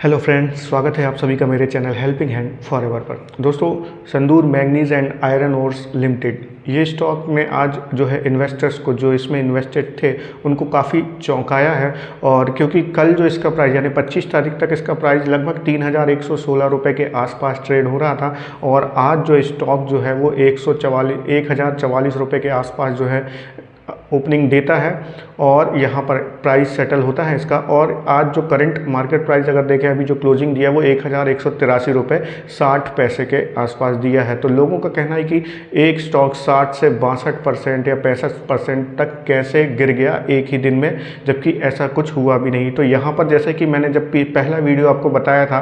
Hello friends, स्वागत है आप सभी का मेरे चैनल हेल्पिंग हैंड फॉरएवर पर। दोस्तों, Sandur manganese and iron ores limited ये स्टॉक में आज जो है इन्वेस्टर्स को जो इसमें इन्वेस्टेड थे उनको काफ़ी चौंकाया है। और क्योंकि कल जो इसका प्राइस यानी 25 तारीख तक इसका प्राइस लगभग 3116 रुपये के आसपास ट्रेड हो रहा था और आज जो स्टॉक जो है वो 1044 रुपये के आसपास जो है ओपनिंग देता है और यहाँ पर प्राइस सेटल होता है इसका। और आज जो करंट मार्केट प्राइस अगर देखें, अभी जो क्लोजिंग दिया वो 1183 रुपये 60 पैसे के आसपास दिया है। तो लोगों का कहना है कि एक स्टॉक 60 से 62% या 65% तक कैसे गिर गया एक ही दिन में, जबकि ऐसा कुछ हुआ भी नहीं। तो यहाँ पर जैसे कि मैंने जब पहला वीडियो आपको बताया था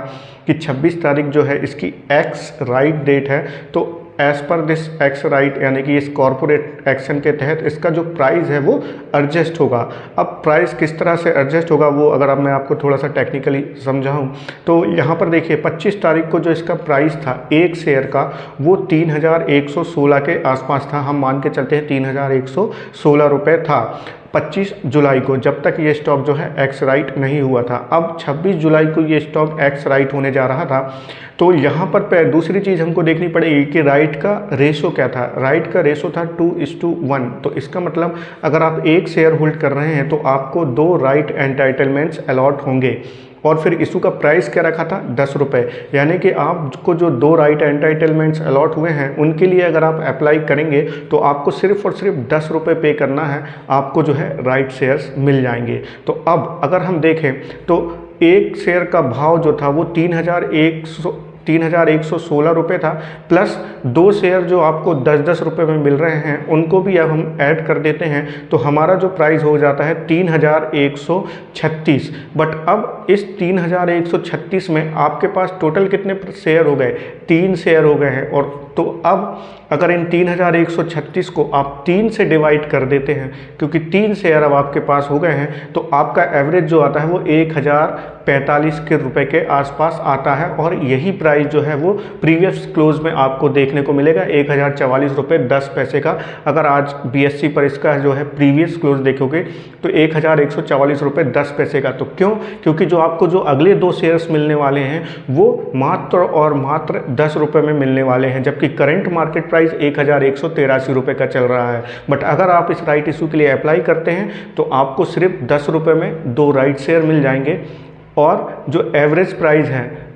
कि 26 तारीख जो है इसकी एक्स राइट डेट है, तो as per this x right यानी कि इस कॉर्पोरेट एक्शन के तहत इसका जो प्राइस है वो एडजस्ट होगा। अब प्राइस किस तरह से एडजस्ट होगा वो अगर अब मैं आपको थोड़ा सा टेक्निकली समझाऊं तो यहाँ पर देखिए 25 तारीख को जो इसका प्राइस था एक शेयर का वो 3116 के आसपास था। हम मान के चलते हैं 3116 रुपये था 25 जुलाई को, जब तक ये स्टॉक जो है एक्स राइट नहीं हुआ था। अब 26 जुलाई को ये स्टॉक एक्स राइट होने जा रहा था। तो यहाँ पर दूसरी चीज़ हमको देखनी पड़ेगी कि राइट का रेशो क्या था। राइट का रेशो था 2:1। तो इसका मतलब अगर आप एक शेयर होल्ड कर रहे हैं तो आपको 2 राइट एंटाइटलमेंट्स अलॉट होंगे। और फिर इशू का प्राइस क्या रखा था 10 रुपये, यानी कि आपको जो 2 राइट एंटाइटलमेंट्स अलॉट हुए हैं उनके लिए अगर आप अप्लाई करेंगे तो आपको सिर्फ और सिर्फ 10 रुपये पे करना है, आपको जो है राइट शेयर्स मिल जाएंगे। तो अब अगर हम देखें तो एक शेयर का भाव जो था वो 3116 रुपये था, प्लस 2 शेयर जो आपको 10-10 रुपये में मिल रहे हैं उनको भी अब हम ऐड कर देते हैं तो हमारा जो प्राइस हो जाता है 3136। बट अब इस 3136 में आपके पास टोटल कितने शेयर हो गए? 3 शेयर हो गए हैं। और तो अब अगर इन 3136 को आप 3 से डिवाइड कर देते हैं, क्योंकि 3 शेयर अब आपके पास हो गए हैं, तो आपका एवरेज जो आता है वो 1045 के रुपये के आसपास आता है। और यही प्राइस जो है वो प्रीवियस क्लोज में आपको देखने को मिलेगा 1044 रुपये 10 पैसे का। अगर आज BSE पर इसका जो है प्रीवियस क्लोज देखोगे तो 1144 रुपये 10 पैसे का। तो क्यों? क्योंकि जो आपको जो अगले 2 शेयर्स मिलने वाले हैं वो मात्र और मात्र 10 रुपये में मिलने वाले हैं, जबकि करंट मार्केट प्राइस 1183 रुपये का चल रहा है। बट अगर आप इस राइट इशू के लिए अप्लाई करते हैं तो आपको सिर्फ 10 रुपये में 2 राइट शेयर मिल जाएंगे और जो एवरेज प्राइस है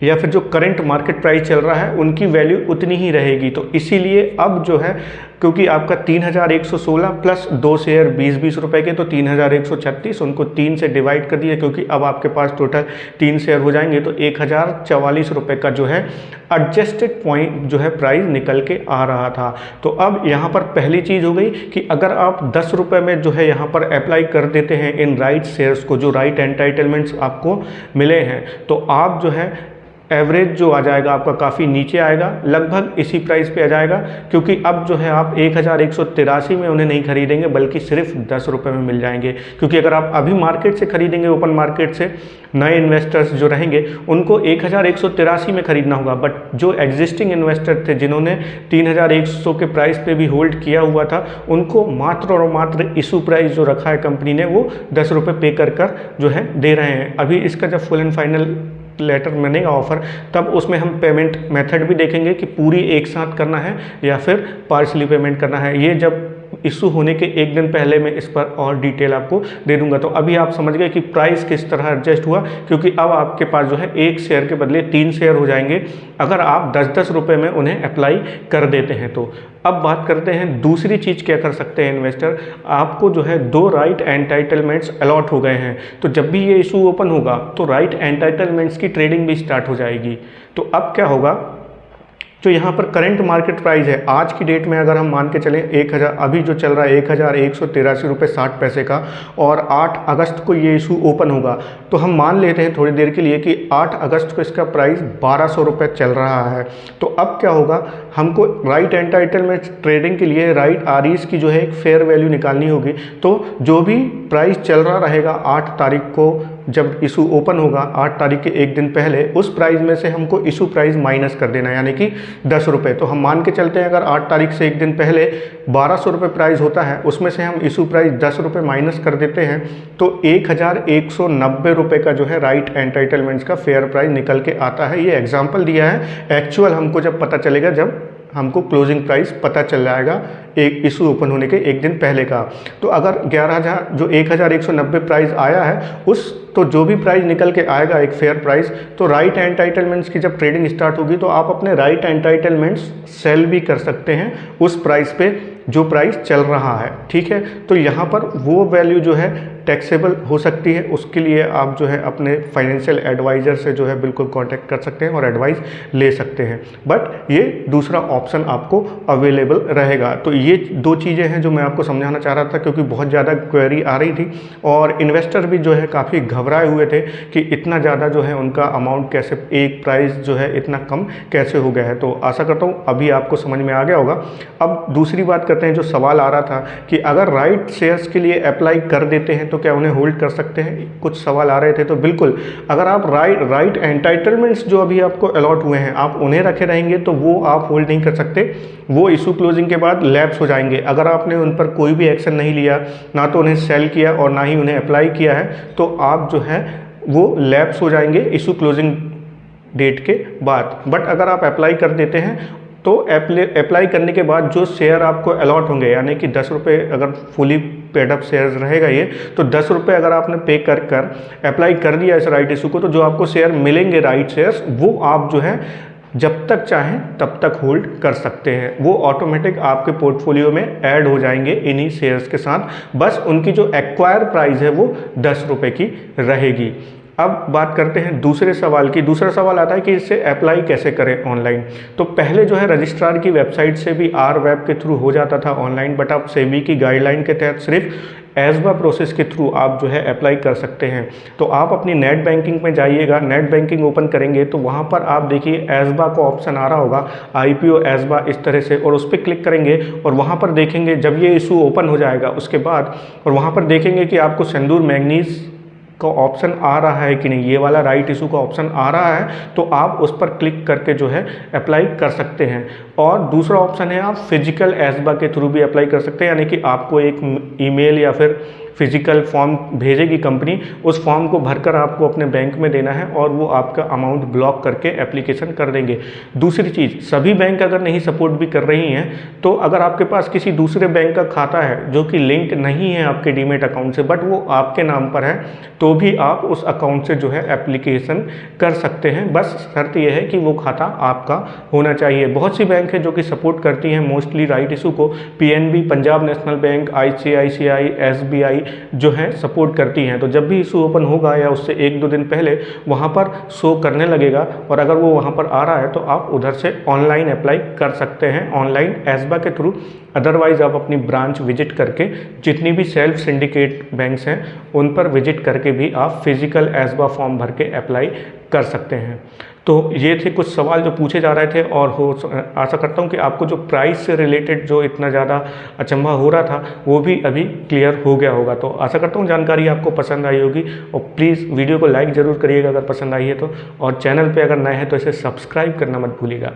या फिर जो करंट मार्केट प्राइस चल रहा है उनकी वैल्यू उतनी ही रहेगी। तो इसीलिए अब जो है, क्योंकि आपका 3116 प्लस 2 शेयर 20-20 रुपये के, तो 3136 उनको 3 से डिवाइड कर दिया, क्योंकि अब आपके पास टोटल 3 शेयर हो जाएंगे तो 1044 रुपये का जो है एडजस्टेड पॉइंट जो है प्राइस निकल के आ रहा था। तो अब यहाँ पर पहली चीज़ हो गई कि अगर आप 10 रुपये में जो है यहाँ पर अप्लाई कर देते हैं इन राइट शेयर्स को, जो राइट एंटाइटलमेंट्स आपको मिले हैं, तो आप जो है एवरेज जो आ जाएगा आपका काफ़ी नीचे आएगा, लगभग इसी प्राइस पे आ जाएगा। क्योंकि अब जो है आप 1183 में उन्हें नहीं खरीदेंगे बल्कि सिर्फ 10 रुपये में मिल जाएंगे। क्योंकि अगर आप अभी मार्केट से खरीदेंगे, ओपन मार्केट से, नए इन्वेस्टर्स जो रहेंगे उनको 1183 में खरीदना होगा। बट जो एग्जिस्टिंग इन्वेस्टर थे जिन्होंने 3100 के प्राइस पे भी होल्ड किया हुआ था, उनको मात्र और मात्र इशू प्राइस जो रखा है कंपनी ने वो 10 रुपये पे कर जो है दे रहे हैं। अभी इसका जब फुल एंड फाइनल लेटर बनेगा ऑफर, तब उसमें हम पेमेंट मेथड भी देखेंगे कि पूरी एक साथ करना है या फिर पार्शली पेमेंट करना है। ये जब इशू होने के एक दिन पहले मैं इस पर और डिटेल आपको दे दूंगा। तो अभी आप समझ गए कि प्राइस किस तरह एडजस्ट हुआ, क्योंकि अब आपके पास जो है एक शेयर के बदले 3 शेयर हो जाएंगे अगर आप 10-10 रुपये में उन्हें अप्लाई कर देते हैं। तो अब बात करते हैं दूसरी चीज़ क्या कर सकते हैं इन्वेस्टर। आपको जो है 2 राइट एंटाइटलमेंट्स अलॉट हो गए हैं, तो जब भी ये इशू ओपन होगा तो राइट एंटाइटलमेंट्स की ट्रेडिंग भी स्टार्ट हो जाएगी। तो अब क्या होगा, जो यहाँ पर करंट मार्केट प्राइस है आज की डेट में, अगर हम मान के चलें 1000 अभी जो चल रहा है 1183 रुपये 60 पैसे का, और 8 अगस्त को ये इशू ओपन होगा, तो हम मान लेते हैं थोड़ी देर के लिए कि 8 अगस्त को इसका प्राइस 1200 रुपये चल रहा है। तो अब क्या होगा, हमको राइट एंटाइटलमेंट ट्रेडिंग के लिए राइट REs की जो है एक फेयर वैल्यू निकालनी होगी। तो जो भी प्राइस चल रहा रहेगा 8 तारीख को जब इशू ओपन होगा 8 तारीख के एक दिन पहले, उस प्राइस में से हमको इशू प्राइस माइनस कर देना है, यानी कि 10 रुपये। तो हम मान के चलते हैं अगर 8 तारीख से एक दिन पहले 1200 रुपये प्राइस होता है, उसमें से हम इशू प्राइस 10 रुपये माइनस कर देते हैं तो 1190 रुपये का जो है राइट एंटाइटलमेंट्स का फेयर प्राइस निकल के आता है। ये एग्जाम्पल दिया है, एक्चुअल हमको जब पता चलेगा जब हमको क्लोजिंग प्राइस पता चल जाएगा एक इशू ओपन होने के एक दिन पहले का। तो अगर 11,000 जो 1190 प्राइस आया है उस तो जो भी प्राइस निकल के आएगा एक फेयर प्राइस, तो राइट एंटाइटलमेंट्स की जब ट्रेडिंग स्टार्ट होगी तो आप अपने राइट एंटाइटलमेंट्स सेल भी कर सकते हैं उस प्राइस पे जो प्राइस चल रहा है, ठीक है। तो यहाँ पर वो वैल्यू जो है टैक्सेबल हो सकती है, उसके लिए आप जो है अपने फाइनेंशियल एडवाइज़र से जो है बिल्कुल कांटेक्ट कर सकते हैं और एडवाइस ले सकते हैं। बट ये दूसरा ऑप्शन आपको अवेलेबल रहेगा। तो ये दो चीज़ें हैं जो मैं आपको समझाना चाह रहा था, क्योंकि बहुत ज़्यादा क्वेरी आ रही थी और इन्वेस्टर भी जो है काफ़ी घबराए हुए थे कि इतना ज़्यादा जो है उनका अमाउंट कैसे, एक प्राइस जो है इतना कम कैसे हो गया है। तो आशा करता हूँ अभी आपको समझ में आ गया होगा। अब दूसरी बात करते हैं, जो सवाल आ रहा था कि अगर राइट शेयर्स के लिए अप्लाई कर देते हैं तो क्या उन्हें होल्ड कर सकते हैं, कुछ सवाल आ रहे थे। तो बिल्कुल, अगर आप राइट एंटाइटलमेंट्स जो अभी आपको अलॉट हुए हैं आप उन्हें रखे रहेंगे तो वो आप होल्ड नहीं कर सकते, वो इशू क्लोजिंग के बाद लैप्स हो जाएंगे। अगर आपने उन पर कोई भी एक्शन नहीं लिया, ना तो उन्हें सेल किया और ना ही उन्हें अप्लाई किया है, तो आप जो है वो लैप्स हो जाएंगे इशू क्लोजिंग डेट के बाद। बट अगर आप अप्लाई कर देते हैं तो अप्लाई करने के बाद जो शेयर आपको अलॉट होंगे, यानी कि 10 रुपये अगर फुली पेड अप शेयर्स रहेगा ये, तो 10 रुपये अगर आपने पे कर अप्लाई कर दिया इस राइट इशू को, तो जो आपको शेयर मिलेंगे राइट शेयर्स, वो आप जो है जब तक चाहें तब तक होल्ड कर सकते हैं। वो ऑटोमेटिक आपके पोर्टफोलियो में ऐड हो जाएंगे इन्हीं शेयर्स के साथ, बस उनकी जो एक्वायर प्राइस है वो 10 रुपये की रहेगी। अब बात करते हैं दूसरे सवाल की। दूसरा सवाल आता है कि इसे अप्लाई कैसे करें ऑनलाइन। तो पहले जो है रजिस्ट्रार की वेबसाइट से भी RWeb के थ्रू हो जाता था ऑनलाइन, बट अब सेबी की गाइडलाइन के तहत सिर्फ एस्बा प्रोसेस के थ्रू आप जो है अप्लाई कर सकते हैं। तो आप अपनी नेट बैंकिंग में जाइएगा, नेट बैंकिंग ओपन करेंगे तो वहाँ पर आप देखिए एस्बा का ऑप्शन आ रहा होगा, IPO एस्बा इस तरह से, और उस पर क्लिक करेंगे और वहाँ पर देखेंगे जब ये इशू ओपन हो जाएगा उसके बाद, और वहाँ पर देखेंगे कि आपको सिंदूर मैंगनीज का ऑप्शन आ रहा है कि नहीं, ये वाला राइट इशू का ऑप्शन आ रहा है तो आप उस पर क्लिक करके जो है अप्लाई कर सकते हैं। और दूसरा ऑप्शन है आप फिजिकल एस्बा के थ्रू भी अप्लाई कर सकते हैं, यानी कि आपको एक ईमेल या फिर फिजिकल फॉर्म भेजेगी कंपनी, उस फॉर्म को भरकर आपको अपने बैंक में देना है और वो आपका अमाउंट ब्लॉक करके एप्लीकेशन कर देंगे। दूसरी चीज़, सभी बैंक अगर नहीं सपोर्ट भी कर रही हैं तो अगर आपके पास किसी दूसरे बैंक का खाता है जो कि लिंक नहीं है आपके डीमेट अकाउंट से, बट वो आपके नाम पर है, तो भी आप उस अकाउंट से जो है एप्लीकेशन कर सकते हैं। बस शर्त यह है कि वो खाता आपका होना चाहिए। बहुत सी बैंक है जो कि सपोर्ट करती हैं मोस्टली राइट इशू को, PNB, Punjab national bank, ICICI, SBI जो है सपोर्ट करती हैं। तो जब भी इशू ओपन होगा या उससे 1-2 दिन पहले वहाँ पर शो करने लगेगा, और अगर वो वहाँ पर आ रहा है तो आप उधर से ऑनलाइन अप्लाई कर सकते हैं, ऑनलाइन एस्बा के थ्रू। अदरवाइज़ आप अपनी ब्रांच विजिट करके, जितनी भी सेल्फ सिंडिकेट बैंक्स हैं उन पर विजिट करके भी आप फिजिकल एस्बा फॉर्म भर के अप्लाई कर सकते हैं। तो ये थे कुछ सवाल जो पूछे जा रहे थे, और आशा करता हूँ कि आपको जो प्राइस से रिलेटेड जो इतना ज़्यादा अचंभा हो रहा था वो भी अभी क्लियर हो गया होगा। तो आशा करता हूँ जानकारी आपको पसंद आई होगी, और प्लीज़ वीडियो को लाइक ज़रूर करिएगा अगर पसंद आई है तो, और चैनल पे अगर नए हैं तो इसे सब्सक्राइब करना मत भूलिएगा।